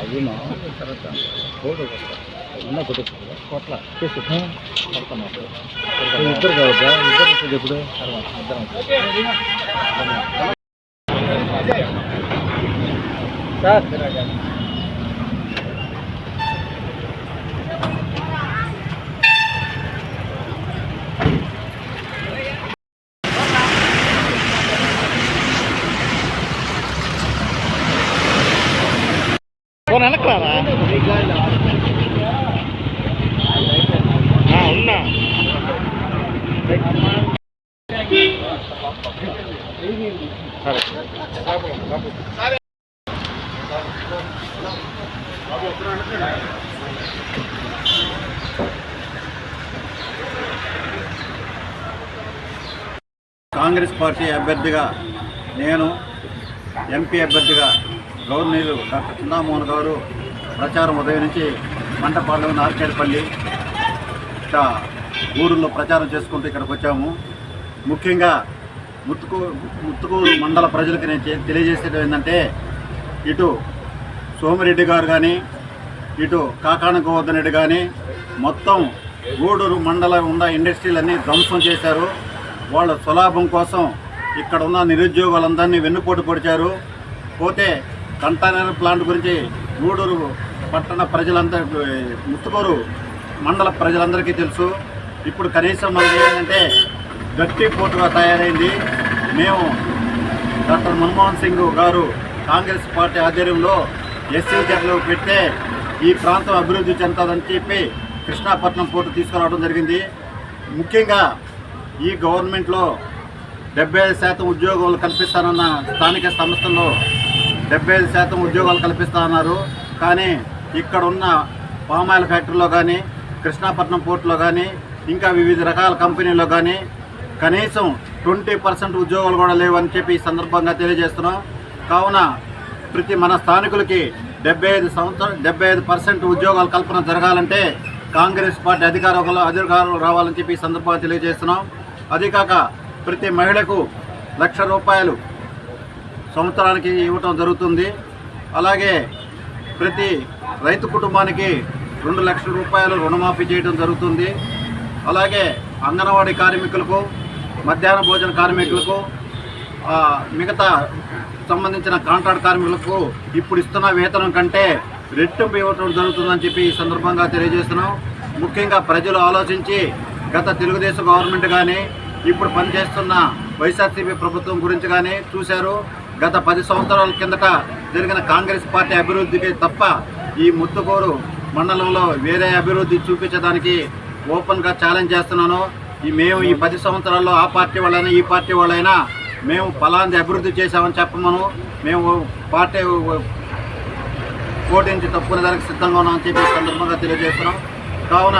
అయ్యేమో తర్వాత ఉన్న కొట్టుకుంటా కొట్ల చేసి కొడతాను ఇద్దరు కావద్దా ఇద్దరు ఎప్పుడు సార్ వెనక్రారా ఉన్నా కాంగ్రెస్ పార్టీ అభ్యర్థిగా నేను ఎంపీ అభ్యర్థిగా గవర్నర్ డాక్టర్ చింతామోహన్ గారు ప్రచారం ఉదయం నుంచి మంటపాలెం నార్కేడపల్లి ఇట్లా ఊరుల్లో ప్రచారం చేసుకుంటూ ఇక్కడికి వచ్చాము. ముఖ్యంగా ముత్తుకూరు మండల ప్రజలకు నేను తెలియజేసేది ఏంటంటే ఇటు సోమిరెడ్డి గారు కానీ ఇటు కాకాణ గోవర్ధన్ రెడ్డి కానీ మొత్తం గూడూరు మండలం ఉన్న ఇండస్ట్రీలన్నీ ధ్వంసం చేశారు. వాళ్ళ స్వలాభం కోసం ఇక్కడ ఉన్న నిరుద్యోగులందరినీ వెన్నుపోటు పొడిచారు. పోతే కంటైనర్ ప్లాంట్ గురించి గూడూరు పట్టణ ప్రజలందరూ ముత్తుకూరు మండల ప్రజలందరికీ తెలుసు. ఇప్పుడు కనీసం మనకి ఏంటంటే గట్టి పోటుగా తయారైంది. మేము డాక్టర్ మన్మోహన్ సింగ్ గారు కాంగ్రెస్ పార్టీ ఆధ్వర్యంలో ఎస్సీ జట్లు పెడితే ఈ ప్రాంతం అభివృద్ధి చెందుతుందని చెప్పి కృష్ణాపట్నం పోర్టు తీసుకురావడం జరిగింది. ముఖ్యంగా ఈ గవర్నమెంట్లో 75% ఉద్యోగాలు కల్పిస్తానన్న స్థానిక సంస్థల్లో 75% ఉద్యోగాలు కల్పిస్తానన్నారు. కానీ ఇక్కడ ఉన్న పామాయిల్ ఫ్యాక్టరీలో కానీ కృష్ణాపట్నం పోర్టులో కానీ ఇంకా వివిధ రకాల కంపెనీల్లో కానీ కనీసం 20% ఉద్యోగాలు కూడా లేవని చెప్పి ఈ సందర్భంగా తెలియజేస్తున్నాం. కావున ప్రతి మన స్థానికులకి 75% ఉద్యోగాల కల్పన జరగాలంటే కాంగ్రెస్ పార్టీ అధికారం రావాలని చెప్పి ఈ సందర్భంగా తెలియజేస్తున్నాం. అదికాక ప్రతి మహిళకు ₹1,00,000 సంవత్సరానికి ఇవ్వటం జరుగుతుంది. అలాగే ప్రతి రైతు కుటుంబానికి ₹2,00,000 రుణమాఫీ చేయడం జరుగుతుంది. అలాగే అంగన్వాడీ కార్మికులకు, మధ్యాహ్న భోజన కార్మికులకు, మిగతా సంబంధించిన కాంట్రాక్ట్ కార్మికులకు ఇప్పుడు ఇస్తున్న వేతనం కంటే రెట్టింపు ఇవ్వటం జరుగుతుందని చెప్పి ఈ సందర్భంగా తెలియజేస్తున్నాం. ముఖ్యంగా ప్రజలు ఆలోచించి గత తెలుగుదేశం గవర్నమెంట్ కానీ ఇప్పుడు పనిచేస్తున్న వైఎస్ఆర్సీపీ ప్రభుత్వం గురించి కానీ చూశారు. గత 10 సంవత్సరాల కిందట జరిగిన కాంగ్రెస్ పార్టీ అభివృద్ధికి తప్ప ఈ ముత్తుకూరు మండలంలో వేరే అభివృద్ధి చూపించడానికి ఓపెన్గా ఛాలెంజ్ చేస్తున్నాను. మేము ఈ 10 సంవత్సరాల్లో ఆ పార్టీ వాళ్ళైనా ఈ పార్టీ వాళ్ళైనా మేము ఫలాంది అభివృద్ధి చేశామని చెప్పమను. మేము పార్టీ పోటీంచి తప్పుకునే దానికి సిద్ధంగా ఉన్నామని చెప్పి సందర్భంగా తెలియజేస్తున్నాం. కావున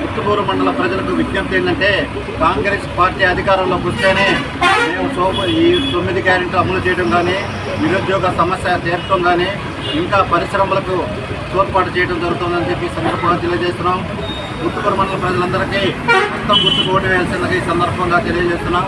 ముత్తుకూరు మండల ప్రజలకు విజ్ఞప్తి ఏంటంటే కాంగ్రెస్ పార్టీ అధికారంలోకి వస్తేనే మేము ఈ 9 గ్యారెంటీలు అమలు చేయడం కానీ, నిరుద్యోగ సమస్య తీర్చడం కానీ, ఇంకా పరిశ్రమలకు తోడ్పాటు చేయడం జరుగుతుందని చెప్పి సందర్భంగా తెలియజేస్తున్నాం. ముత్తుకూరు మండల ప్రజలందరికీ మొత్తం గుర్తుకు ఓటు వేయాల్సిందిగా ఈ సందర్భంగా తెలియజేస్తున్నాం.